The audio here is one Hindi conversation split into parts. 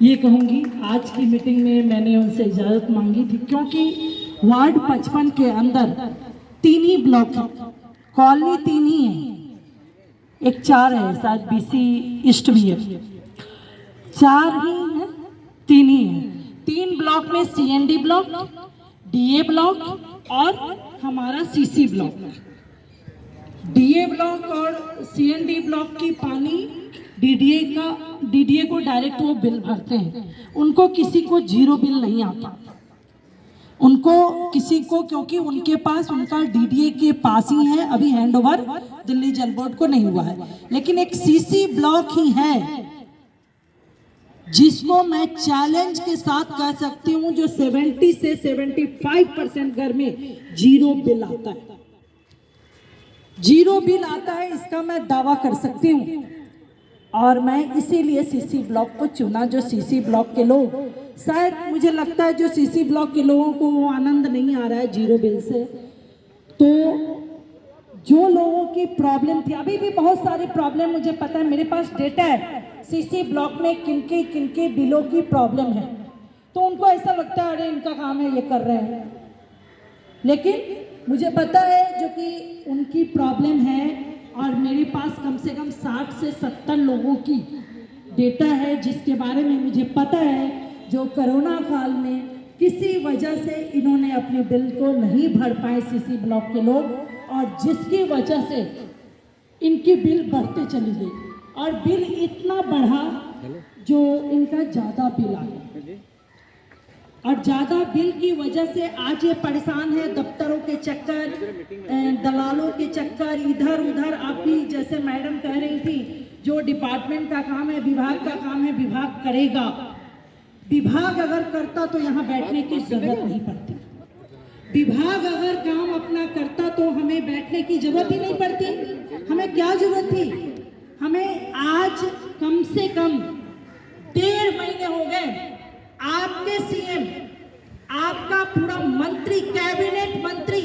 ये कहूँगी, आज की मीटिंग में मैंने उनसे इजाज़त मांगी थी क्योंकि वार्ड 55 के अंदर 3 ही ब्लॉक है, कॉलोनी 3 ही है, एक 4 है, शायद बीसी ईस्ट भी है, 4 ही है, 3 ही है। 3 ब्लॉक में सीएनडी ब्लॉक, डीए ब्लॉक और हमारा सीसी ब्लॉक। डीए ब्लॉक और सीएनडी ब्लॉक की पानी डीडीए को डायरेक्ट वो बिल भरते हैं, उनको किसी को जीरो बिल नहीं आता, उनको किसी को, क्योंकि उनके पास उनका डीडीए के पास ही है, अभी हैंडओवर दिल्ली जल बोर्ड को नहीं हुआ है। लेकिन एक सीसी ब्लॉक ही है जिसको मैं चैलेंज के साथ कह सकती हूँ, जो 70 से 75% घर में जीरो बिल आता है, जीरो बिल आता है, इसका मैं दावा कर सकती हूँ। और मैं इसीलिए सीसी ब्लॉक को चुना। जो सीसी ब्लॉक के लोग, शायद मुझे लगता है जो सीसी ब्लॉक के लोगों को वो आनंद नहीं आ रहा है जीरो बिल से, तो जो लोगों की प्रॉब्लम थी, अभी भी बहुत सारी प्रॉब्लम मुझे पता है, मेरे पास डेटा है सीसी ब्लॉक में किनके बिलों की प्रॉब्लम है, तो उनको ऐसा लगता है अरे इनका काम है, ये कर रहे हैं। लेकिन मुझे पता है जो कि उनकी प्रॉब्लम है, और मेरे पास कम से कम 60 से 70 लोगों की डेटा है जिसके बारे में मुझे पता है, जो कोरोना काल में किसी वजह से इन्होंने अपने बिल को नहीं भर पाए सीसी ब्लॉक के लोग, और जिसकी वजह से इनकी बिल बढ़ते चली गई, और बिल इतना बढ़ा जो इनका ज़्यादा बिल आ गया, और ज़्यादा बिल की वजह से आज ये परेशान है। दफ्तरों के चक्कर, दलालों के चक्कर, इधर उधर। आप भी जैसे मैडम कह रही थी, जो डिपार्टमेंट का काम है, विभाग का काम है, विभाग करेगा। विभाग अगर करता तो यहाँ बैठने की जरूरत नहीं पड़ती, विभाग अगर काम अपना करता तो हमें बैठने की जरूरत ही नहीं पड़ती। हमें क्या जरूरत थी? हमें आज कम से कम 1.5 महीने हो गए, आपके सीएम, आपका पूरा मंत्री, कैबिनेट मंत्री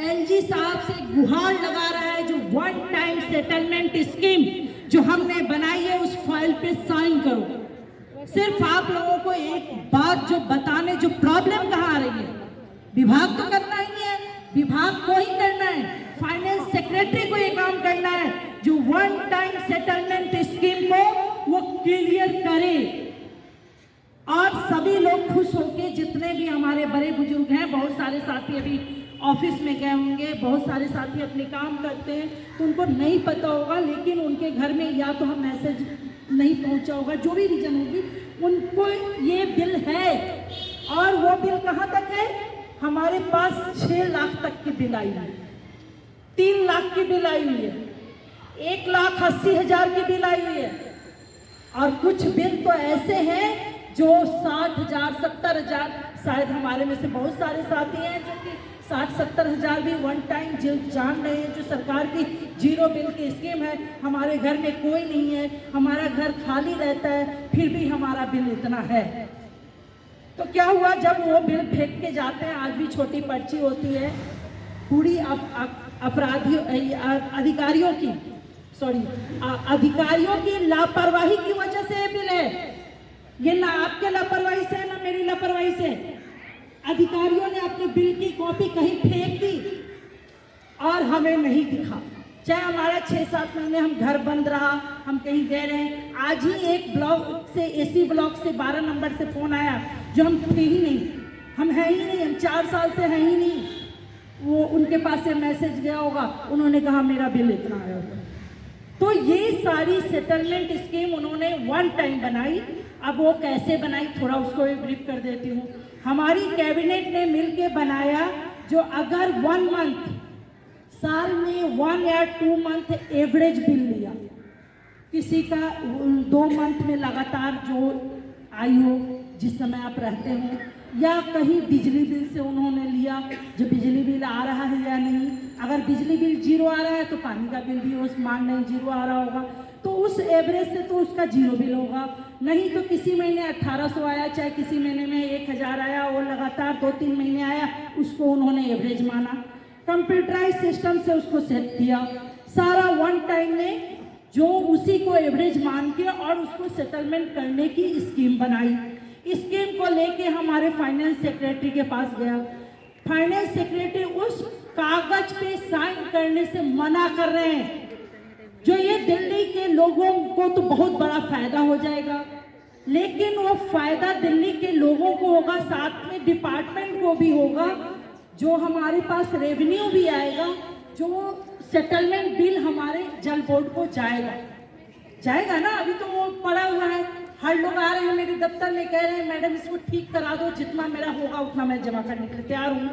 एलजी साहब से गुहार लगा रहा है, जो वन टाइम सेटलमेंट स्कीम जो हमने बनाई है उस फाइल पे साइन करो। सिर्फ आप लोगों को एक बात जो बताने, जो प्रॉब्लम कहाँ आ रही है, विभाग तो करना ही है, विभाग को ही करना है, फाइनेंस सेक्रेटरी को ये काम करना है, जो वन टाइम सेटलमेंट स्कीम को वो क्लियर करे, और सभी लोग खुश होके, जितने भी हमारे बड़े बुजुर्ग हैं, बहुत सारे साथी अभी ऑफिस में गए होंगे, बहुत सारे साथी अपने काम करते हैं, तो उनको नहीं पता होगा, लेकिन उनके घर में या तो हम मैसेज नहीं पहुंचा होगा, जो भी रीजन होगी, उनको ये बिल है। और वो बिल कहाँ तक है? हमारे पास 6 लाख तक की बिल आई है, 3 लाख की बिल आई हुई है, 1,80,000 की बिल आई हुई है, और कुछ बिल तो ऐसे हैं जो 60,000, 70,000, शायद हमारे में से बहुत सारे साथी हैं जो कि 60-70,000 भी वन टाइम जान रहे हैं। जो सरकार की जीरो बिल की स्कीम है, हमारे घर में कोई नहीं है, हमारा घर खाली रहता है, फिर भी हमारा बिल इतना है। तो क्या हुआ, जब वो बिल फेंक के जाते हैं, आज भी छोटी पर्ची होती है, पूरी अधिकारियों की लापरवाही की वजह से ये बिल है। ये ना आपके लापरवाही से, ना मेरी लापरवाही से। अधिकारियों ने अपनी बिल की कॉपी कहीं फेंक दी और हमें नहीं दिखा। चाहे हमारा 6-7 महीने हम घर बंद रहा, हम कहीं गए रहे। आज ही एक ब्लॉक से, एसी ब्लॉक से 12 नंबर से फोन आया, जो हम थे ही नहीं, हम है ही नहीं, हम 4 साल से हैं ही नहीं। वो उनके पास से मैसेज गया होगा, उन्होंने कहा मेरा बिल इतना आया होगा। तो ये सारी सेटलमेंट स्कीम उन्होंने वन टाइम बनाई। अब वो कैसे बनाई, थोड़ा उसको भी ब्रीफ कर देती हूँ। हमारी कैबिनेट ने मिलके बनाया, जो अगर 1 मंथ, साल में 1 या 2 मंथ एवरेज बिल लिया, किसी का 2 मंथ में लगातार जो आई हो, जिस समय आप रहते हो, या कहीं बिजली बिल से उन्होंने लिया, जो बिजली बिल आ रहा है या नहीं। अगर बिजली बिल 0 आ रहा है तो पानी का बिल भी उस मान लें 0 आ रहा होगा, तो उस एवरेज से तो उसका 0 बिल होगा। नहीं तो किसी महीने 1800 आया, चाहे किसी महीने में 1000 आया, वो लगातार 2-3 महीने आया, उसको उन्होंने एवरेज माना, कंप्यूटराइज सिस्टम से उसको सेट किया। सारा वन टाइम में जो उसी को एवरेज मान के और उसको सेटलमेंट करने की स्कीम बनाई। स्कीम को लेके हमारे फाइनेंस सेक्रेटरी के पास गया। फाइनेंस सेक्रेटरी उस कागज पे साइन करने से मना कर रहे हैं, जो ये दिल्ली के लोगों को तो बहुत बड़ा फायदा हो जाएगा, लेकिन वो फायदा दिल्ली के लोगों को होगा, साथ में डिपार्टमेंट को भी होगा, जो हमारे पास रेवेन्यू भी आएगा, जो सेटलमेंट बिल हमारे जल बोर्ड को जाएगा ना। अभी तो वो पड़ा हुआ है, हर लोग आ रहे हैं मेरे दफ्तर में, कह रहे हैं मैडम इसको ठीक करा दो, जितना मेरा होगा उतना मैं जमा करने के लिए तैयार हूँ,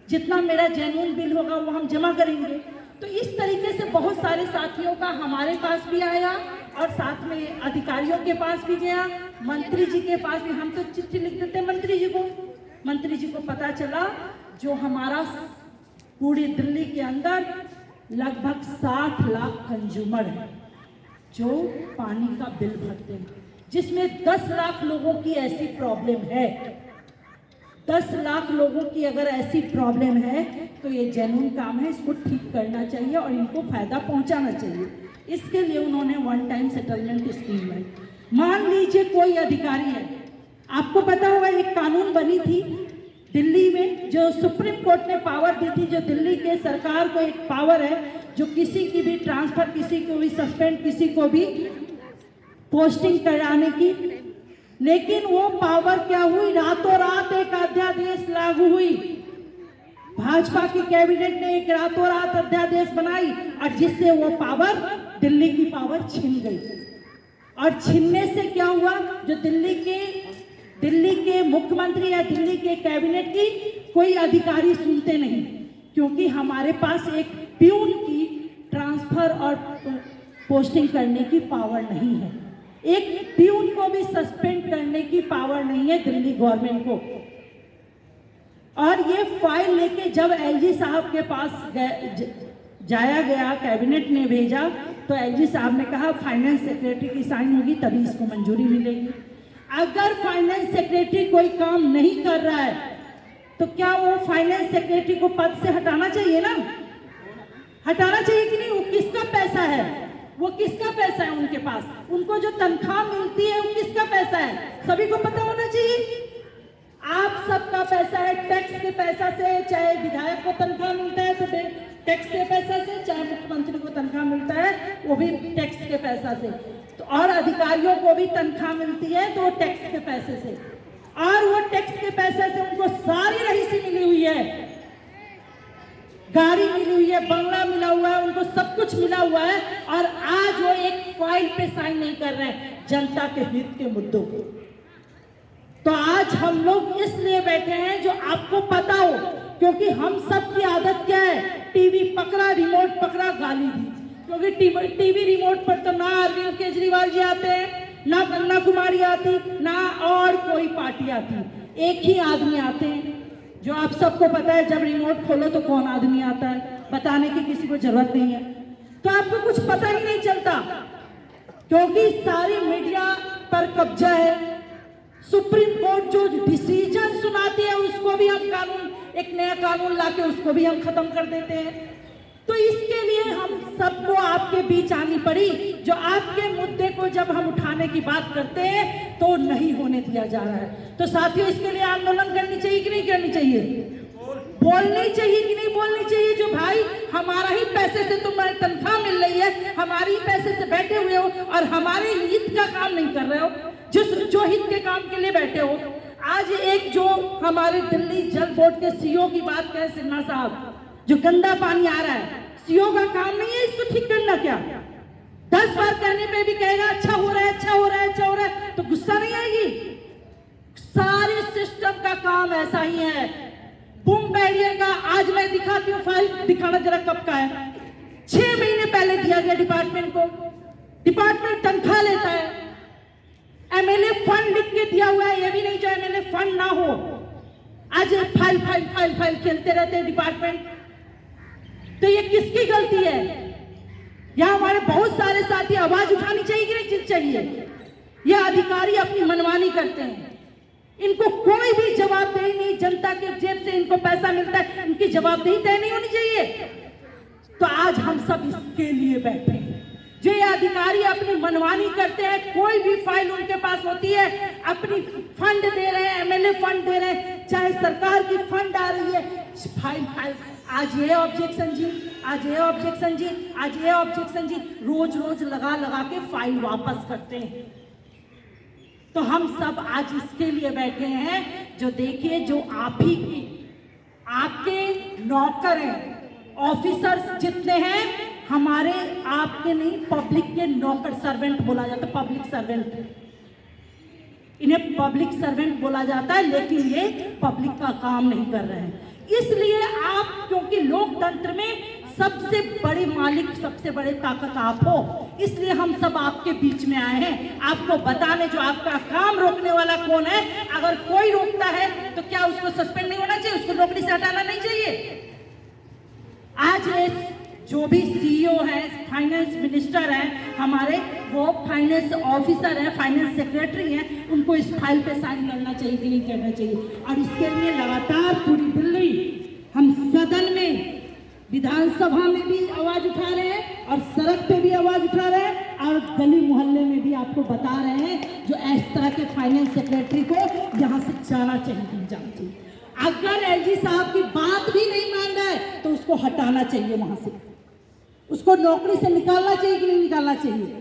जितना मेरा जेन्युइन बिल होगा वो हम जमा करेंगे। तो इस तरीके से बहुत सारे साथियों का हमारे पास भी आया और साथ में अधिकारियों के पास भी गया, मंत्री जी के पास भी। हम तो चिट्ठी लिख देते मंत्री जी को। मंत्री जी को पता चला जो हमारा पूरी दिल्ली के अंदर लगभग 60 लाख कंज्यूमर है जो पानी का बिल भरते हैं, जिसमें 10 लाख लोगों की ऐसी प्रॉब्लम है। 10 लाख लोगों की अगर ऐसी प्रॉब्लम है तो ये जेन्युइन काम है, इसको ठीक करना चाहिए और इनको फायदा पहुंचाना चाहिए। इसके लिए उन्होंने वन टाइम सेटलमेंट स्कीम लाई। मान लीजिए कोई अधिकारी है, आपको पता होगा एक कानून बनी थी दिल्ली में, जो सुप्रीम कोर्ट ने पावर दी थी, जो दिल्ली के सरकार को एक पावर है जो किसी की भी ट्रांसफर, किसी को भी सस्पेंड, किसी को भी पोस्टिंग कराने की। लेकिन वो पावर क्या हुई, रातों रात एक अध्यादेश लागू हुई। भाजपा की कैबिनेट ने एक रातों रात अध्यादेश बनाई और जिससे वो पावर, दिल्ली की पावर छिन गई। और छीनने से क्या हुआ, जो दिल्ली के मुख्यमंत्री या दिल्ली के कैबिनेट की कोई अधिकारी सुनते नहीं, क्योंकि हमारे पास एक प्यून की ट्रांसफर और पोस्टिंग करने की पावर नहीं है, एक प्यून को भी सस्पेंड करने की पावर नहीं है दिल्ली गवर्नमेंट को। और ये फाइल लेके जब एलजी साहब के पास जाया गया, कैबिनेट ने भेजा, तो एलजी साहब ने कहा फाइनेंस सेक्रेटरी की साइन होगी तभी इसको मंजूरी मिलेगी। अगर फाइनेंस सेक्रेटरी कोई काम नहीं कर रहा है तो क्या वो फाइनेंस सेक्रेटरी को पद से हटाना चाहिए ना, हटाना चाहिए कि नहीं? वो किसका पैसा है, वो किसका पैसा है उनके पास, उनको जो तनख्वाह मिलती है वो किसका पैसा है, सभी को पता होना चाहिए। आप सबका पैसा है, टैक्स के पैसा से, चाहे विधायक को तनख्वाह मिलता है तो टैक्स के पैसा से, चाहे मुख्यमंत्री को तनख्वाह मिलता है वो भी टैक्स के पैसा से, तो और अधिकारियों को भी तनख्वाह मिलती है तो वो टैक्स के पैसे से, और वो टैक्स के पैसे से उनको सारी रईसी मिली हुई है, गाड़ी मिली हुई है, बंगला मिला हुआ है, उनको सब कुछ मिला हुआ है, और आज वो एक फाइल पे साइन नहीं कर रहे हैं जनता के हित के मुद्दों को। तो आज हम लोग इसलिए बैठे हैं जो आपको पता हो, क्योंकि हम सब की आदत क्या है, टीवी पकड़ा, रिमोट पकड़ा, गाली दी। क्योंकि टीवी रिमोट पर तो ना अरविंद केजरीवाल जी आते हैं, ना गंगा कुमारी आती, ना और कोई पार्टी आती, एक ही आदमी आते हैं, जो आप सबको पता है। जब रिमोट खोलो तो कौन आदमी आता है, बताने की किसी को जरूरत नहीं है। तो आपको कुछ पता ही नहीं चलता, क्योंकि सारी मीडिया पर कब्जा है। सुप्रीम कोर्ट जो डिसीजन सुनाती है उसको भी हम कानून, एक नया कानून लाके उसको भी हम खत्म कर देते हैं। तो इसके लिए हम सबको आपके बीच आनी पड़ी, जो आपके मुद्दे को जब हम उठाने की बात करते हैं तो नहीं होने दिया जा रहा है। तो साथियों, इसके लिए आंदोलन करनी चाहिए कि नहीं करनी चाहिए, बोलनी चाहिए कि नहीं बोलनी चाहिए? जो भाई हमारा ही पैसे से तुम्हें तनख्वाह मिल रही है, हमारे ही पैसे से बैठे हुए हो और हमारे हित का काम नहीं कर रहे हो, जो हित के काम के लिए बैठे हो। आज एक जो हमारे दिल्ली जल बोर्ड के सीईओ की बात करें, सिन्हा साहब, जो गंदा पानी आ रहा है, सीईओ का काम नहीं है इसको ठीक करना क्या? 10 बार कहने पे भी कहेगा अच्छा हो रहा है, अच्छा हो रहा है, अच्छा हो रहा है, तो गुस्सा नहीं आएगी? सारे सिस्टम का काम ऐसा ही है। बूम बैरियर का आज मैं दिखाती हूँ, फाइल दिखाना जरा कब का है, 6 महीने पहले दिया गया डिपार्टमेंट को। डिपार्टमेंट तनख्वाह लेता है, एमएलए फंड लिख के दिया हुआ है, ये भी नहीं जो एमएलए फंड ना हो। आज फाइल फाइल फाइल फाइल खेलते रहते हैं डिपार्टमेंट। तो ये किसकी गलती है? यहाँ हमारे बहुत सारे साथी आवाज उठानी चाहिए कि नहीं चाहिए? ये अधिकारी अपनी मनमानी करते हैं, इनको कोई भी जवाबदेही नहीं, जनता के जेब से इनको पैसा मिलता है, इनकी जवाबदेही तय नहीं होनी चाहिए। तो आज हम सब इसके लिए बैठे हैं, जो ये अधिकारी अपनी मनमानी करते हैं, कोई भी फाइल उनके पास होती है, अपनी फंड दे रहे हैं, एमएलए फंड दे रहे हैं, चाहे सरकार की फंड आ रही है, फाइल फाइल आज ये ऑब्जेक्शन जी, आज ये ऑब्जेक्शन जी, आज ये ऑब्जेक्शन जी, रोज रोज लगा लगा के फाइल वापस करते हैं। तो हम सब आज इसके लिए बैठे हैं, जो देखिए जो आप ही आपके नौकर हैं, ऑफिसर्स जितने हैं हमारे, आपके नहीं, पब्लिक के नौकर, सर्वेंट बोला जाता है, पब्लिक सर्वेंट, इन्हें पब्लिक सर्वेंट बोला जाता है, लेकिन ये पब्लिक का काम नहीं कर रहे हैं। इसलिए आप, क्योंकि लोकतंत्र में सबसे बड़े मालिक, सबसे बड़े ताकत आप हो, इसलिए हम सब आपके बीच में आए हैं, आपको बताने जो आपका काम रोकने वाला कौन है। अगर कोई रोकता है तो क्या उसको सस्पेंड नहीं होना चाहिए, उसको नौकरी से हटाना नहीं चाहिए। आज ये जो भी सीईओ है, फाइनेंस मिनिस्टर है हमारे, वो फाइनेंस ऑफिसर है, फाइनेंस सेक्रेटरी है, उनको इस फाइल पे साइन करना चाहिए कि नहीं करना चाहिए। और इसके लिए लगातार पूरी दिल्ली हम सदन में, विधानसभा में भी आवाज उठा रहे हैं और सड़क पे भी आवाज उठा रहे हैं और गली मोहल्ले में भी आपको बता रहे हैं, जो इस तरह के फाइनेंस सेक्रेटरी को यहाँ से जाना चाहिए, जाना चाहिए। अगर एलजी साहब की बात भी नहीं मान रहा है तो उसको हटाना चाहिए वहां से, उसको नौकरी से निकालना चाहिए कि नहीं निकालना चाहिए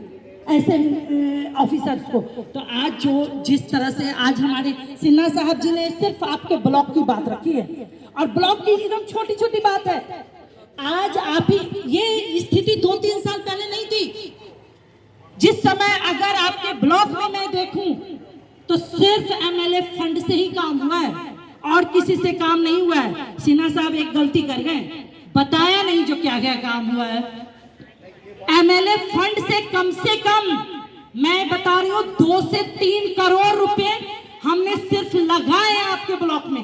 ऐसे ऑफिसर्स को। तो आज जो जिस तरह से आज हमारे सिन्हा साहब जी ने सिर्फ आपके ब्लॉक की बात रखी है, और ब्लॉक की एकदम छोटी छोटी बात है। आज आप ही, ये स्थिति 2-3 साल पहले नहीं थी, जिस समय अगर आपके ब्लॉक में मैं देखूं तो सिर्फ एमएलए फंड से ही काम हुआ है और किसी से काम नहीं हुआ है। सिन्हा साहब एक गलती कर गए, बताया नहीं जो क्या क्या काम हुआ है। एमएलए फंड से कम मैं बता रही हूँ 2 से 3 करोड़ रुपए हमने सिर्फ लगाए आपके ब्लॉक में,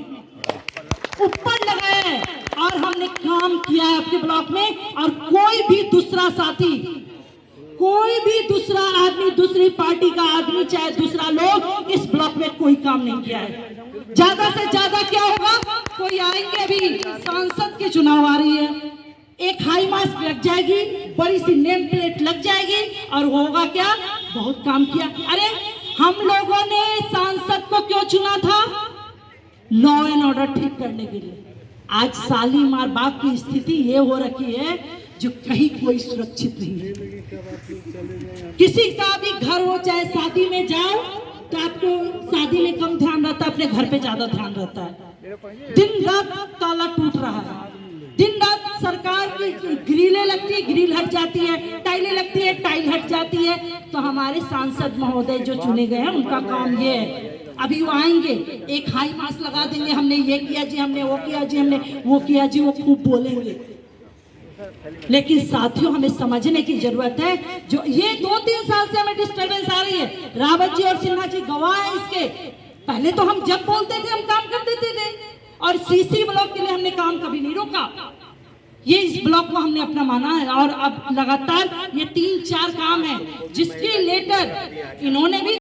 ऊपर लगाए, और हमने काम किया है आपके ब्लॉक में। और कोई भी दूसरा साथी, कोई भी दूसरा आदमी, दूसरी पार्टी का आदमी, चाहे दूसरा लोग इस ब्लॉक में कोई काम नहीं किया है। ज्यादा से ज्यादा क्या होगा, कोई आएंगे, अभी सांसद के चुनाव आ रही है, एक हाई मास्क लग जाएगी, बड़ी सी नेम प्लेट लग जाएगी, और होगा क्या, बहुत काम किया। अरे हम लोगों ने सांसद को क्यों चुना था, लॉ एंड ऑर्डर ठीक करने के लिए। आज शालीमार बाग की स्थिति ये हो रखी है जो कहीं कोई सुरक्षित नहीं है। किसी का भी घर हो, चाहे शादी में जाओ तो आपको शादी में कम ध्यान रहता है, अपने घर पे ज्यादा ध्यान रहता है। दिन रात ताला टूट रहा है, दिन रात सरकार की ग्रिलें लगती है, ग्रिल हट जाती है, टाइलें लगती है, टाइल हट जाती है। तो हमारे सांसद महोदय जो चुने गए हैं उनका काम ये है, अभी वो आएंगे, एक हाई मास्क लगा देंगे, हमने ये किया जी, हमने वो किया जी, हमने वो किया जी, वो खूब बोलेंगे। लेकिन साथियों, हमें समझने की जरूरत है, जो ये 2-3 साल से हमें डिस्टर्बेंस आ रही है, रावत जी और सिन्हा जी गवाह है इसके। पहले तो हम जब बोलते थे हम काम कर देते थे, और सीसी ब्लॉक के लिए हमने काम कभी नहीं रोका, ये इस ब्लॉक को हमने अपना माना है। और अब लगातार ये 3-4 काम है जिसके लेकर इन्होंने भी